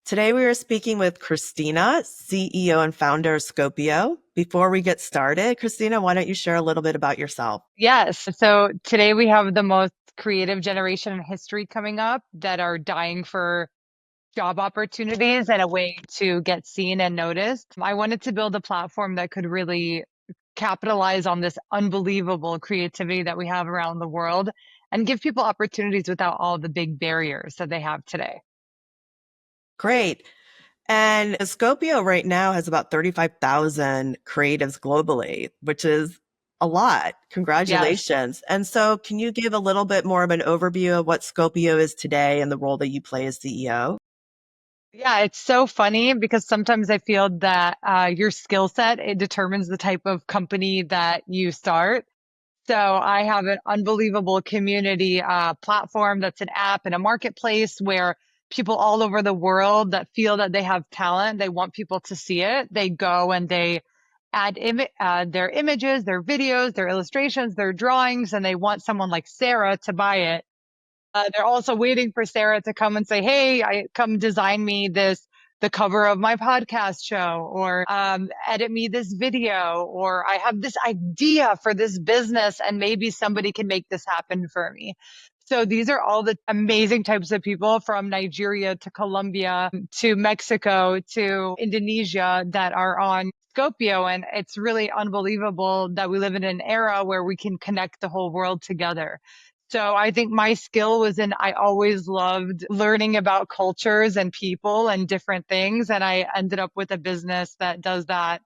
Today we are speaking with Christina, CEO and founder of Scopio. Before we get started, Christina, why don't you share a little bit about yourself? Yes. So today we have the most creative generation in history coming up that are dying for job opportunities and a way to get seen and noticed. I wanted to build a platform that could really capitalize on this unbelievable creativity that we have around the world and give people opportunities without all the big barriers that they have today. Great. And Scopio right now has about 35,000 creatives globally, which is a lot. Yes. Congratulations. And so can you give a little bit more of an overview of what Scopio is today and the role that you play as CEO? Yeah, it's so funny because sometimes I feel that your skill set, it determines the type of company that you start. So I have an unbelievable community platform that's an app and a marketplace where people all over the world that feel that they have talent, they want people to see it. They go and they add their images, their videos, their illustrations, their drawings, and they want someone like Sarah to buy it. They're also waiting for Sarah to come and say, "Hey, I come design me the cover of my podcast show, or edit me this video, or I have this idea for this business, and maybe somebody can make this happen for me." So these are all the amazing types of people from Nigeria to Colombia to Mexico to Indonesia that are on Scopio. And it's really unbelievable that we live in an era where we can connect the whole world together. So I think my skill was in, I always loved learning about cultures and people and different things. And I ended up with a business that does that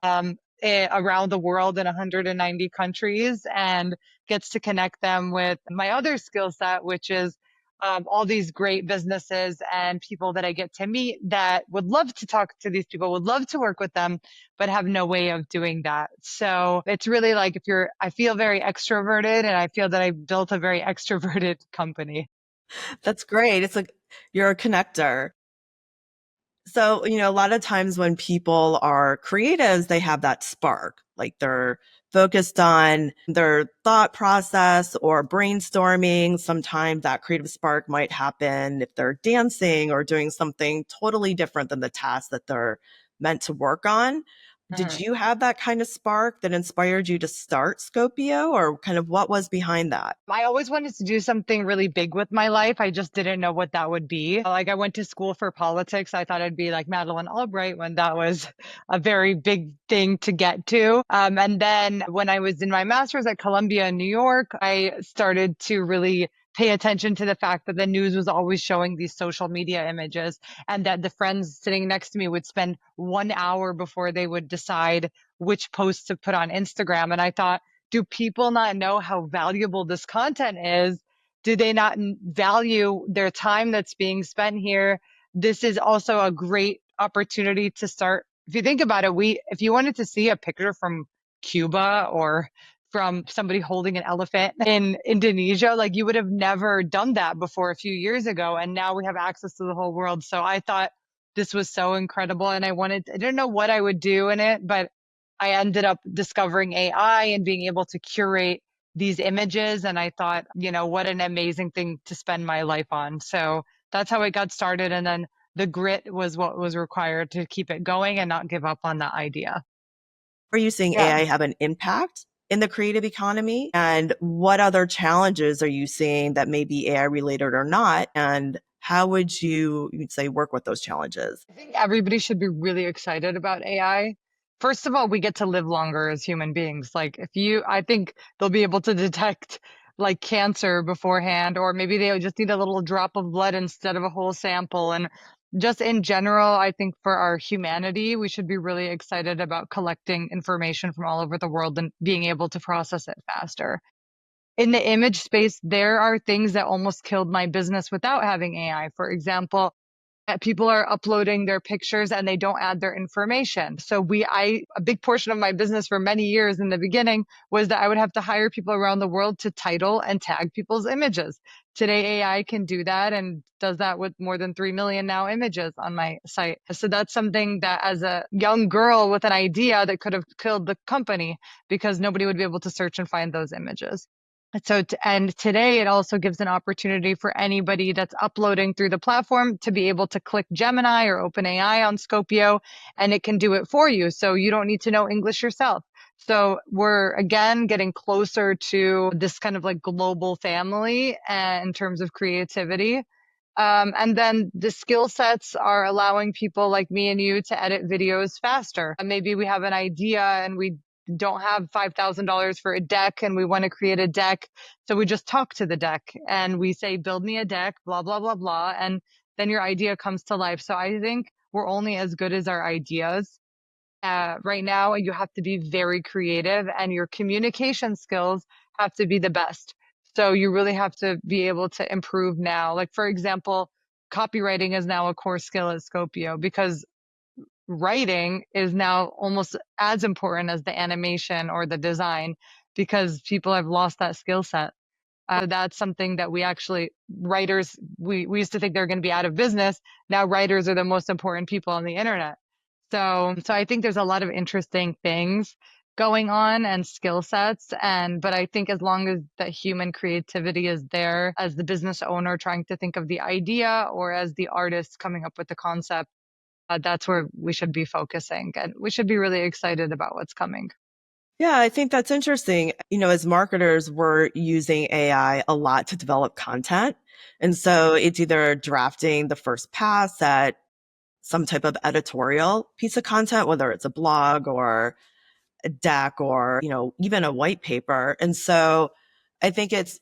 around the world in 190 countries and gets to connect them with my other skill set, which is all these great businesses and people that I get to meet that would love to talk to these people, would love to work with them, but have no way of doing that. So it's really like I feel very extroverted and I feel that I built a very extroverted company. That's great. It's like you're a connector. So, a lot of times when people are creatives, they have that spark, like they're focused on their thought process or brainstorming. Sometimes that creative spark might happen if they're dancing or doing something totally different than the task that they're meant to work on. Did Mhm. you have that kind of spark that inspired you to start Scopio, or kind of what was behind that? I always wanted to do something really big with my life. I just didn't know what that would be. Like I went to school for politics. I thought I'd be like Madeleine Albright when that was a very big thing to get to. And then when I was in my master's at Columbia in New York, I started to really pay attention to the fact that the news was always showing these social media images and that the friends sitting next to me would spend 1 hour before they would decide which post to put on Instagram. And I thought, do people not know how valuable this content is? Do they not value their time that's being spent here? This is also a great opportunity to start. If you think about it, if you wanted to see a picture from Cuba or from somebody holding an elephant in Indonesia, like you would have never done that before a few years ago. And now we have access to the whole world. So I thought this was so incredible. And I didn't know what I would do in it, but I ended up discovering AI and being able to curate these images. And I thought, what an amazing thing to spend my life on. So that's how it got started. And then the grit was what was required to keep it going and not give up on that idea. Are you seeing Yeah. AI have an impact in the creative economy? And what other challenges are you seeing that may be AI related or not? And how would you'd say, work with those challenges? I think everybody should be really excited about AI. First of all, we get to live longer as human beings. I think they'll be able to detect like cancer beforehand, or maybe they just need a little drop of blood instead of a whole sample. And just in general, I think for our humanity, we should be really excited about collecting information from all over the world and being able to process it faster. In the image space, there are things that almost killed my business without having AI. For example, that people are uploading their pictures and they don't add their information. So a big portion of my business for many years in the beginning was that I would have to hire people around the world to title and tag people's images. Today, AI can do that and does that with more than 3 million now images on my site. So that's something that as a young girl with an idea that could have killed the company because nobody would be able to search and find those images. And today it also gives an opportunity for anybody that's uploading through the platform to be able to click Gemini or OpenAI on Scopio, and it can do it for you. So you don't need to know English yourself. So we're again getting closer to this kind of like global family in terms of creativity. And then the skill sets are allowing people like me and you to edit videos faster. Maybe we have an idea and we don't have $5,000 for a deck and we want to create a deck. So we just talk to the deck and we say, build me a deck, blah, blah, blah, blah. And then your idea comes to life. So I think we're only as good as our ideas. Right now, you have to be very creative and your communication skills have to be the best. So you really have to be able to improve now. Like, for example, copywriting is now a core skill at Scopio because writing is now almost as important as the animation or the design because people have lost that skill set. That's something that we actually, writers, we used to think they're going to be out of business. Now writers are the most important people on the internet. So I think there's a lot of interesting things going on and skill sets. But I think as long as that human creativity is there as the business owner trying to think of the idea or as the artist coming up with the concept, that's where we should be focusing. And we should be really excited about what's coming. Yeah, I think that's interesting. As marketers, we're using AI a lot to develop content. And so it's either drafting the first pass at some type of editorial piece of content, whether it's a blog or a deck or, even a white paper. And so I think it's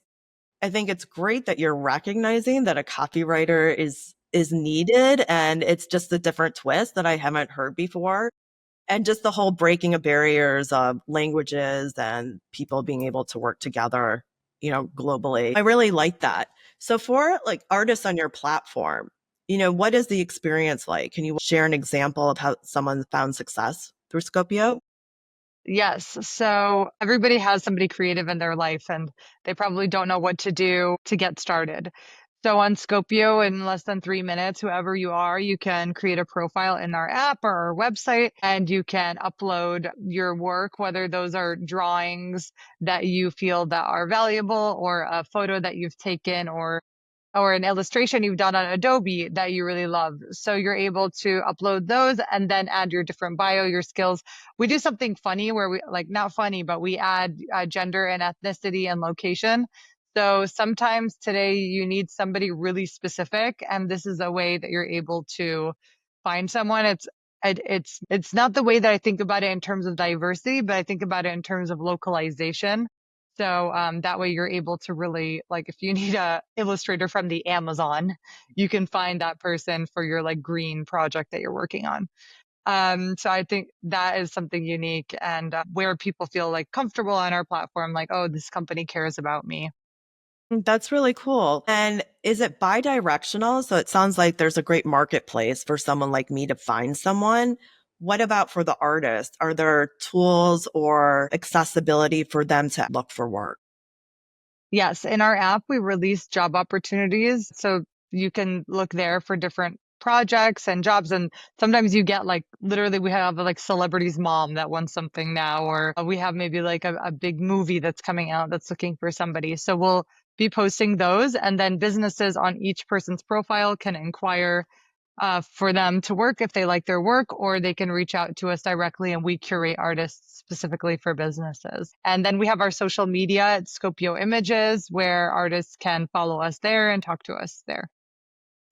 I think it's great that you're recognizing that a copywriter is needed, and it's just a different twist that I haven't heard before. And just the whole breaking of barriers of languages and people being able to work together, globally. I really like that. So for like artists on your platform, what is the experience like? Can you share an example of how someone found success through Scopio? Yes. So everybody has somebody creative in their life and they probably don't know what to do to get started. So on Scopio, in less than 3 minutes, whoever you are, you can create a profile in our app or our website and you can upload your work, whether those are drawings that you feel that are valuable or a photo that you've taken or an illustration you've done on Adobe that you really love. So you're able to upload those and then add your different bio, your skills. We do something funny where we like not funny, but we add gender and ethnicity and location. So sometimes today you need somebody really specific, and this is a way that you're able to find someone. It's not the way that I think about it in terms of diversity, but I think about it in terms of localization. So that way you're able to really like if you need a illustrator from the Amazon, you can find that person for your like green project that you're working on. So I think that is something unique and where people feel like comfortable on our platform, like, oh, this company cares about me. That's really cool. And is it bi-directional? So it sounds like there's a great marketplace for someone like me to find someone. What about for the artist? Are there tools or accessibility for them to look for work? Yes, in our app, we release job opportunities. So you can look there for different projects and jobs. And sometimes you get like literally, we have like celebrity's mom that wants something now, or we have maybe like a big movie that's coming out that's looking for somebody. So we'll be posting those. And then businesses on each person's profile can inquire for them to work if they like their work, or they can reach out to us directly and we curate artists specifically for businesses. And then we have our social media at Scopio Images where artists can follow us there and talk to us there.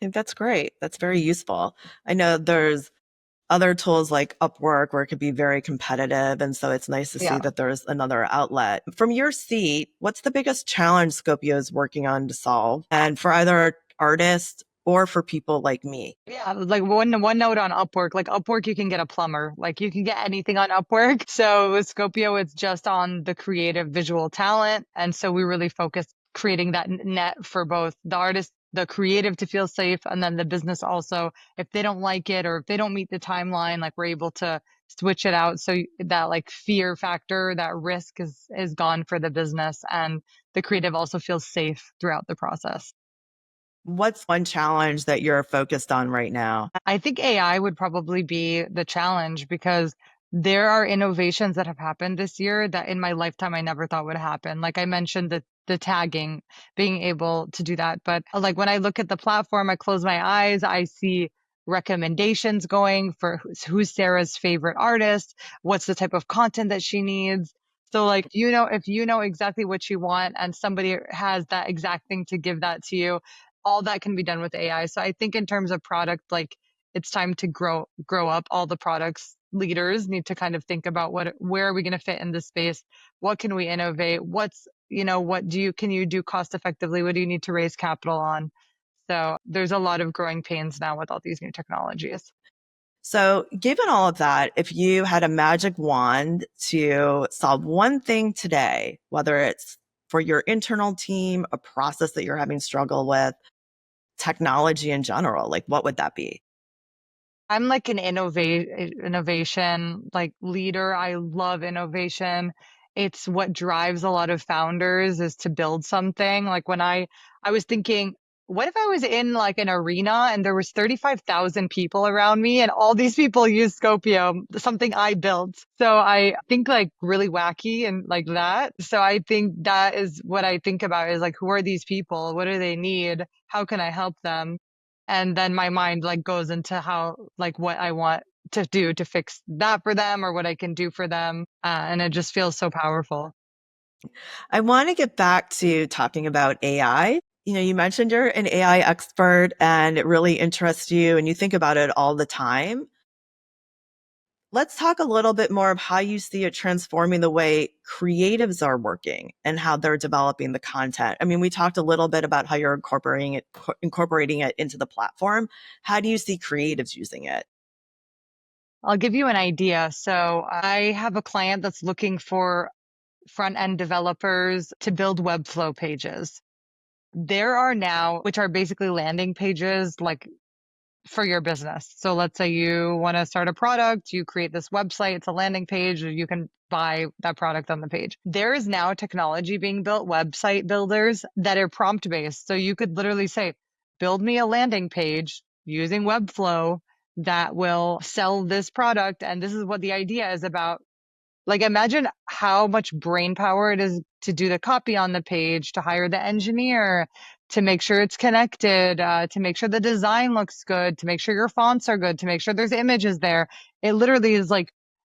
I think that's great. That's very useful. I know there's other tools like Upwork where it could be very competitive. And so it's nice to see Yeah. that there's another outlet. From your seat, what's the biggest challenge Scopio is working on to solve? And for either artists or for people like me? Yeah, like one note on Upwork. Like Upwork, you can get a plumber. Like you can get anything on Upwork. So with Scopio, it's just on the creative visual talent, and so we really focus creating that net for both the artist, the creative to feel safe, and then the business also. If they don't like it or if they don't meet the timeline, like we're able to switch it out so that like fear factor, that risk is gone for the business, and the creative also feels safe throughout the process. What's one challenge that you're focused on right now? I think AI would probably be the challenge because there are innovations that have happened this year that in my lifetime I never thought would happen. Like I mentioned, the the tagging, being able to do that. But like when I look at the platform, I close my eyes, I see recommendations going for who's Sarah's favorite artist, what's the type of content that she needs. So like, if you know exactly what you want and somebody has that exact thing to give that to you, all that can be done with AI. So I think in terms of product, like it's time to grow up. All the products leaders need to kind of think about where are we going to fit in this space? What can we innovate? What can you do cost effectively? What do you need to raise capital on? So there's a lot of growing pains now with all these new technologies. So, given all of that, if you had a magic wand to solve one thing today, whether it's for your internal team, a process that you're having struggle with, technology in general, like what would that be? I'm like an innovation like leader. I love innovation. It's what drives a lot of founders is to build something. Like when I was thinking, what if I was in like an arena and there was 35,000 people around me and all these people use Scopio, something I built. So I think like really wacky and like that. So I think that is what I think about is like, who are these people? What do they need? How can I help them? And then my mind like goes into how like what I want to do to fix that for them or what I can do for them. And it just feels so powerful. I want to get back to talking about AI. You mentioned you're an AI expert and it really interests you and you think about it all the time. Let's talk a little bit more of how you see it transforming the way creatives are working and how they're developing the content. I mean, we talked a little bit about how you're incorporating it into the platform. How do you see creatives using it? I'll give you an idea. So I have a client that's looking for front end developers to build Webflow pages. There are now, which are basically landing pages like for your business. So let's say you want to start a product, you create this website, it's a landing page, you can buy that product on the page. There is now technology being built, website builders that are prompt based. So you could literally say, build me a landing page using Webflow that will sell this product. And this is what the idea is about. Like, imagine how much brain power it is to do the copy on the page, to hire the engineer, to make sure it's connected, to make sure the design looks good, to make sure your fonts are good, to make sure there's images there. It literally is like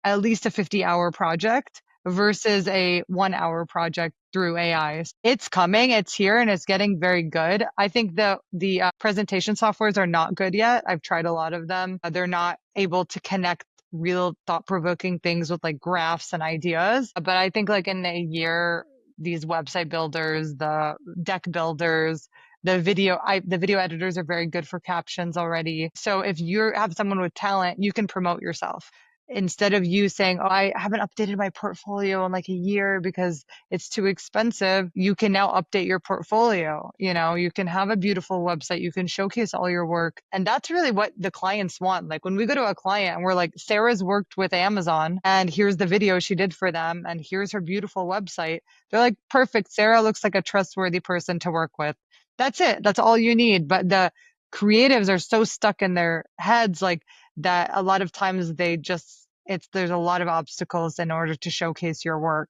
at least a 50-hour project versus a 1 hour project through AI. It's coming, it's here, and it's getting very good. I think the presentation softwares are not good yet. I've tried a lot of them. They're not able to connect real thought-provoking things with like graphs and ideas. But I think like in a year, these website builders, the deck builders, the video editors are very good for captions already. So if you have someone with talent, you can promote yourself. Instead of you saying, oh, I haven't updated my portfolio in like a year because it's too expensive, you can now update your portfolio. You can have a beautiful website, you can showcase all your work. And that's really what the clients want. Like when we go to a client and we're like, Sarah's worked with Amazon and here's the video she did for them and here's her beautiful website. They're like, perfect. Sarah looks like a trustworthy person to work with. That's it. That's all you need. But the creatives are so stuck in their heads, like that a lot of times there's a lot of obstacles in order to showcase your work.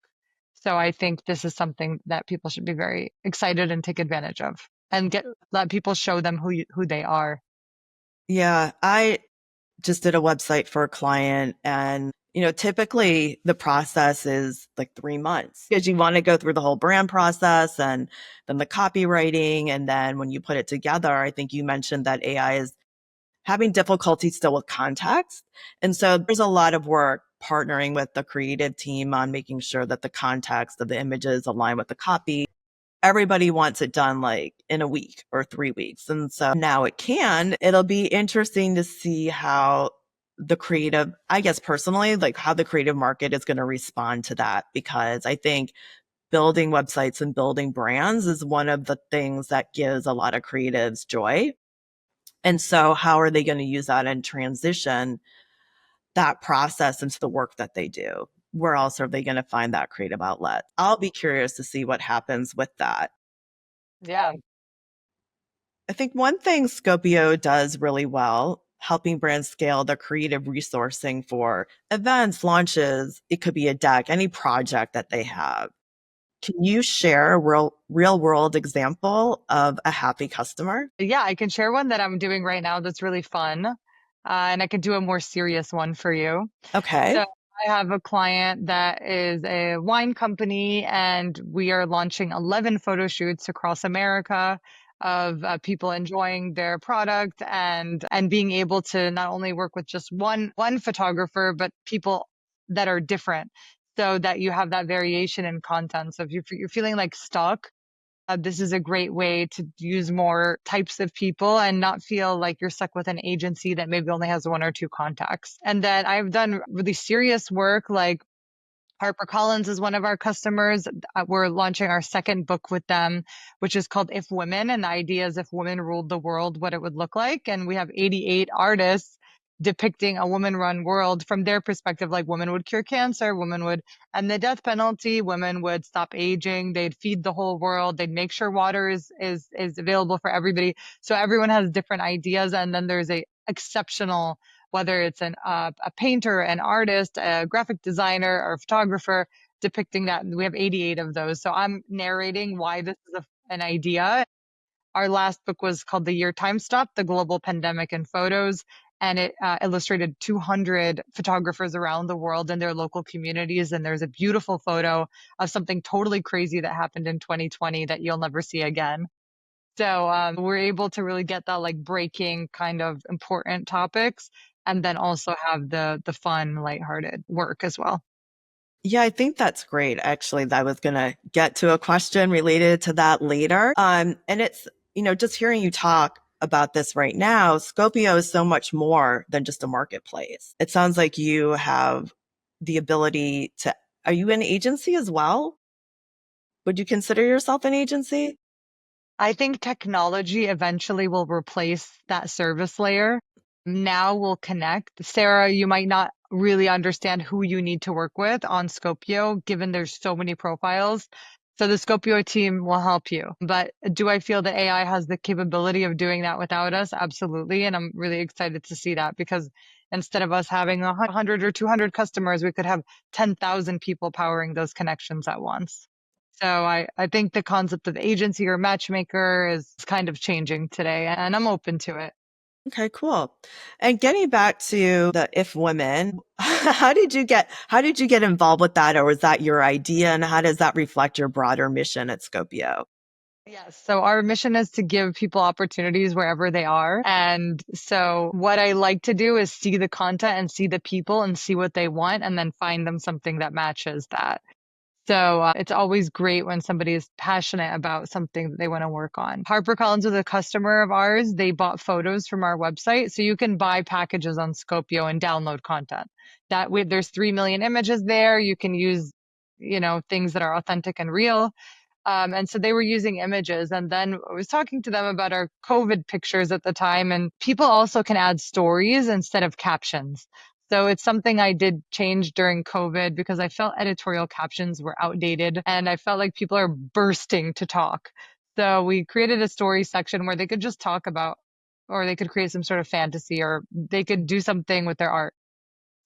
So I think this is something that people should be very excited and take advantage of and let people show them who they are. Yeah, I just did a website for a client and typically the process is like 3 months because you want to go through the whole brand process and then the copywriting. And then when you put it together, I think you mentioned that AI is having difficulty still with context. And so there's a lot of work partnering with the creative team on making sure that the context of the images align with the copy. Everybody wants it done like in a week or 3 weeks. And so now it'll be interesting to see how the creative, I guess personally, like how the creative market is going to respond to that, because I think building websites and building brands is one of the things that gives a lot of creatives joy. And so how are they going to use that and transition that process into the work that they do? Where else are they going to find that creative outlet? I'll be curious to see what happens with that. Yeah. I think one thing Scopio does really well, helping brands scale their creative resourcing for events, launches, it could be a deck, any project that they have. Can you share a real world example of a happy customer? Yeah, I can share one that I'm doing right now that's really fun. And I can do a more serious one for you. Okay. So I have a client that is a wine company, and we are launching 11 photo shoots across America of people enjoying their product and being able to not only work with just one photographer, but people that are different, so that you have that variation in content. So if you're feeling like stuck, this is a great way to use more types of people and not feel like you're stuck with an agency that maybe only has one or two contacts. And then I've done really serious work like HarperCollins is one of our customers. We're launching our second book with them, which is called If Women. And the idea is if women ruled the world, what it would look like. And we have 88 artists depicting a woman run world from their perspective, like women would cure cancer, women would end the death penalty, women would stop aging, they'd feed the whole world, they'd make sure water is available for everybody. So everyone has different ideas. And then there's a exceptional, whether it's a painter, an artist, a graphic designer, or a photographer depicting that. We have 88 of those. So I'm narrating why this is an idea. Our last book was called The Year Time Stopped, The Global Pandemic in Photos. And it illustrated 200 photographers around the world in their local communities. And there's a beautiful photo of something totally crazy that happened in 2020 that you'll never see again. So we're able to really get that like breaking kind of important topics and then also have the fun, lighthearted work as well. Yeah, I think that's great. Actually, I was going to get to a question related to that later. And it's, just hearing you talk about this right now, Scopio is so much more than just a marketplace. It sounds like you have the ability to, are you an agency as well? Would you consider yourself an agency? I think technology eventually will replace that service layer. Now we'll connect. Sarah, you might not really understand who you need to work with on Scopio, given there's so many profiles. So the Scopio team will help you. But do I feel that AI has the capability of doing that without us? Absolutely. And I'm really excited to see that because instead of us having 100 or 200 customers, we could have 10,000 people powering those connections at once. So I think the concept of agency or matchmaker is kind of changing today, and I'm open to it. Okay, cool. And getting back to the If Women, how did you get involved with that, or was that your idea, and how does that reflect your broader mission at Scopio? Yes. So our mission is to give people opportunities wherever they are. And so what I like to do is see the content and see the people and see what they want and then find them something that matches that. So it's always great when somebody is passionate about something that they want to work on. HarperCollins was a customer of ours. They bought photos from our website. So you can buy packages on Scopio and download content. That way, there's 3 million images there. You can use, things that are authentic and real. And so they were using images. And then I was talking to them about our COVID pictures at the time. And people also can add stories instead of captions. So it's something I did change during COVID because I felt editorial captions were outdated and I felt like people are bursting to talk. So we created a story section where they could just talk about, or they could create some sort of fantasy, or they could do something with their art.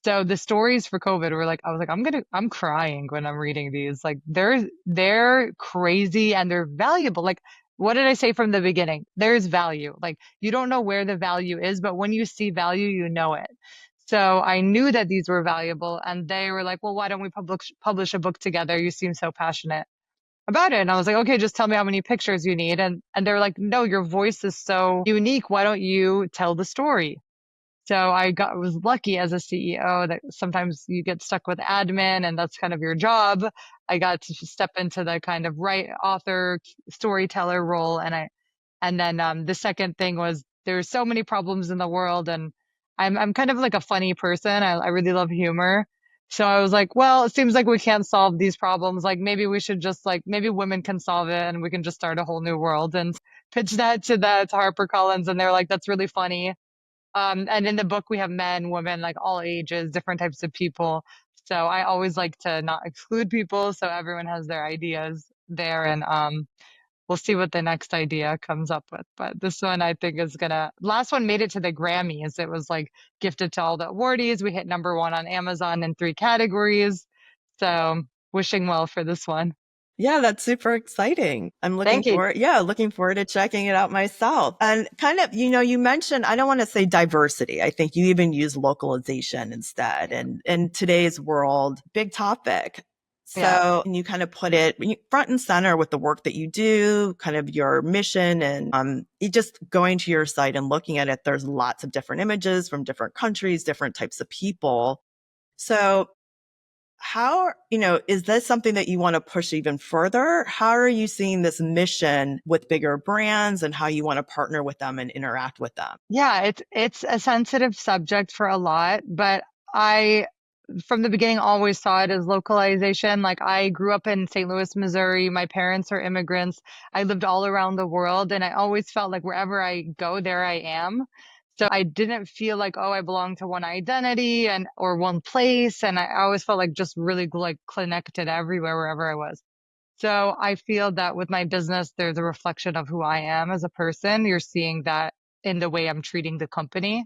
So the stories for COVID were like, I was like, I'm crying when I'm reading these. Like they're crazy and they're valuable. Like, what did I say from the beginning? There's value. Like you don't know where the value is, but when you see value, you know it. So I knew that these were valuable and they were like, well, why don't we publish a book together? You seem so passionate about it. And I was like, okay, just tell me how many pictures you need. And they were like, no, your voice is so unique. Why don't you tell the story? So was lucky as a CEO that sometimes you get stuck with admin and that's kind of your job. I got to step into the kind of right author storyteller role. And then the second thing was there's so many problems in the world and I'm kind of like a funny person. I really love humor. So I was like, well, it seems like we can't solve these problems. Like maybe we should just like maybe women can solve it and we can just start a whole new world and pitch that to HarperCollins and they're like, that's really funny. And in the book, we have men, women, like all ages, different types of people. So I always like to not exclude people. So everyone has their ideas there. And we'll see what the next idea comes up with. But this one I think is last one made it to the Grammys. It was like gifted to all the awardees. We hit number one on Amazon in 3 categories. So wishing well for this one. Yeah, that's super exciting. I'm looking Thank you. forward, yeah, looking forward to checking it out myself. And kind of, you mentioned, I don't want to say diversity. I think you even use localization instead. And in today's world, big topic. Yeah. So, and you kind of put it front and center with the work that you do, kind of your mission, and you just going to your site and looking at it, there's lots of different images from different countries, different types of people. So how, is this something that you want to push even further? How are you seeing this mission with bigger brands and how you want to partner with them and interact with them? Yeah, it's a sensitive subject for a lot, but I from the beginning always saw it as localization. Like I grew up in St. Louis, Missouri. My parents are immigrants. I lived all around the world and I always felt like wherever I go, there I am. So I didn't feel like, oh, I belong to one identity and or one place. And I always felt like just really like connected everywhere, wherever I was. So I feel that with my business, there's a reflection of who I am as a person. You're seeing that in the way I'm treating the company.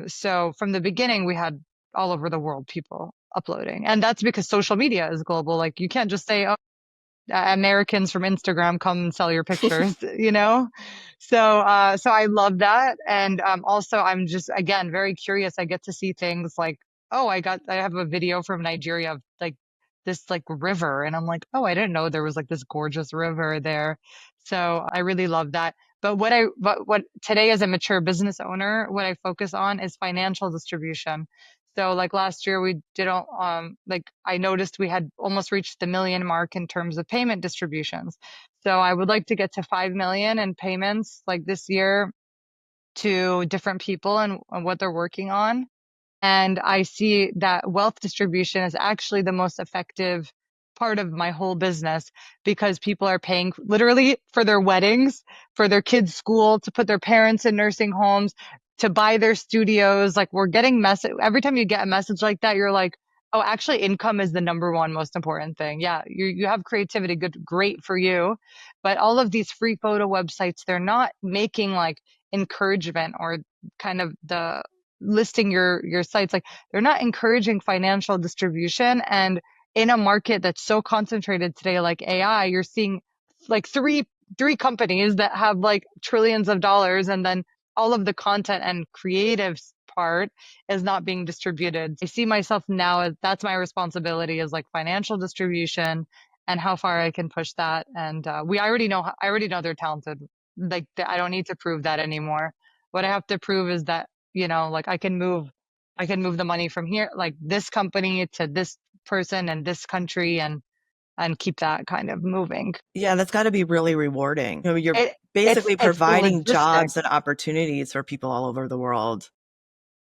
So from the beginning, we had all over the world people uploading. And that's because social media is global. Like you can't just say, oh, Americans from Instagram come and sell your pictures, you know? So I love that. And also I'm just, again, very curious. I get to see things like, oh, I have a video from Nigeria of like this like river. And I'm like, oh, I didn't know there was like this gorgeous river there. So I really love that. But what today as a mature business owner, what I focus on is financial distribution. So like last year we did like I noticed we had almost reached the million mark in terms of payment distributions. So I would like to get to 5 million in payments like this year to different people and what they're working on. And I see that wealth distribution is actually the most effective part of my whole business because people are paying literally for their weddings, for their kids' school, to put their parents in nursing homes, to buy their studios. Like we're getting message every time you get a message like that, you're like, oh, actually income is the number one most important thing. Yeah, you have creativity, good, great for you. But all of these free photo websites, they're not making like encouragement or kind of the listing your sites like they're not encouraging financial distribution and in a market that's so concentrated today like AI you're seeing like three companies that have like trillions of dollars and then all of the content and creative part is not being distributed. I see myself now as that's my responsibility is like financial distribution and how far I can push that and we I already know they're talented like I don't need to prove that anymore. What I have to prove is that like I can move the money from here, like this company to this person and this country and keep that kind of moving. Yeah, that's got to be really rewarding. You're It basically it's the providing jobs and logistics. opportunities for people all over the world.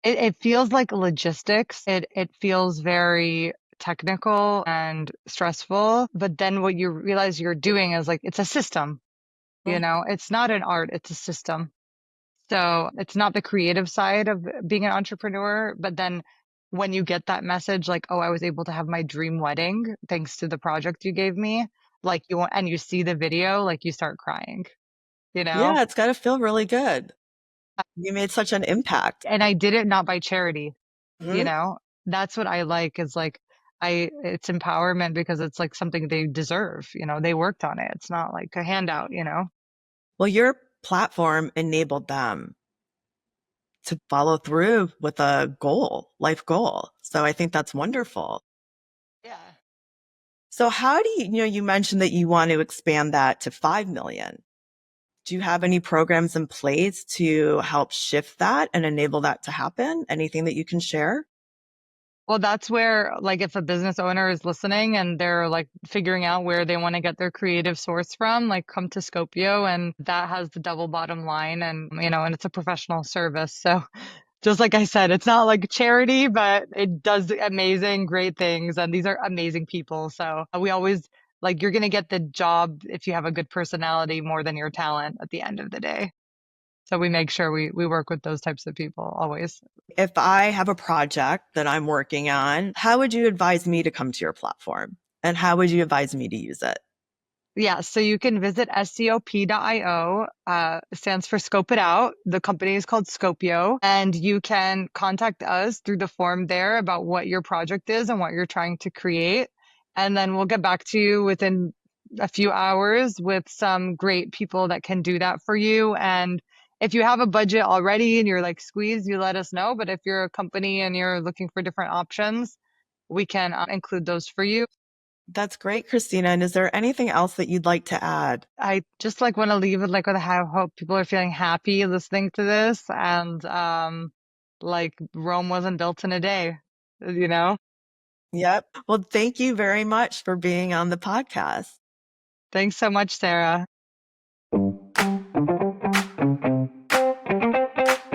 It feels like logistics. It feels very technical and stressful, but then what you realize you're doing is like it's a system, it's not an art, it's a system. So it's not the creative side of being an entrepreneur, but then when you get that message, like, oh, I was able to have my dream wedding thanks to the project you gave me, like you want, and you see the video, like you start crying, you know? Yeah, it's got to feel really good. You made such an impact. And I did it not by charity, you Mhm. know? That's what I like is like, it's empowerment because it's like something they deserve, they worked on it. It's not like a handout. Well, your platform enabled them to follow through with a goal, life goal. So I think that's wonderful. Yeah. So how do you mentioned that you want to expand that to 5 million. Do you have any programs in place to help shift that and enable that to happen? Anything that you can share? Well, that's where, like, if a business owner is listening and they're like figuring out where they want to get their creative source from, like, come to Scopio and that has the double bottom line and it's a professional service. So, just like I said, it's not like charity, but it does amazing, great things. And these are amazing people. So, we always like, you're going to get the job if you have a good personality more than your talent at the end of the day. So, we make sure we work with those types of people always. If I have a project that I'm working on, how would you advise me to come to your platform? And how would you advise me to use it? Yeah, so you can visit scop.io, stands for Scope It Out. The company is called Scopio, and you can contact us through the form there about what your project is and what you're trying to create. and then we'll get back to you within a few hours with some great people that can do that for you. And if you have a budget already and you're like squeezed, you let us know. But if you're a company and you're looking for different options, we can include those for you. That's great, Christina. And is there anything else that you'd like to add? I just like want to leave it like with how hope people are feeling happy listening to this, and like Rome wasn't built in a day, you know? Yep. Well, thank you very much for being on the podcast. Thanks so much, Sarah.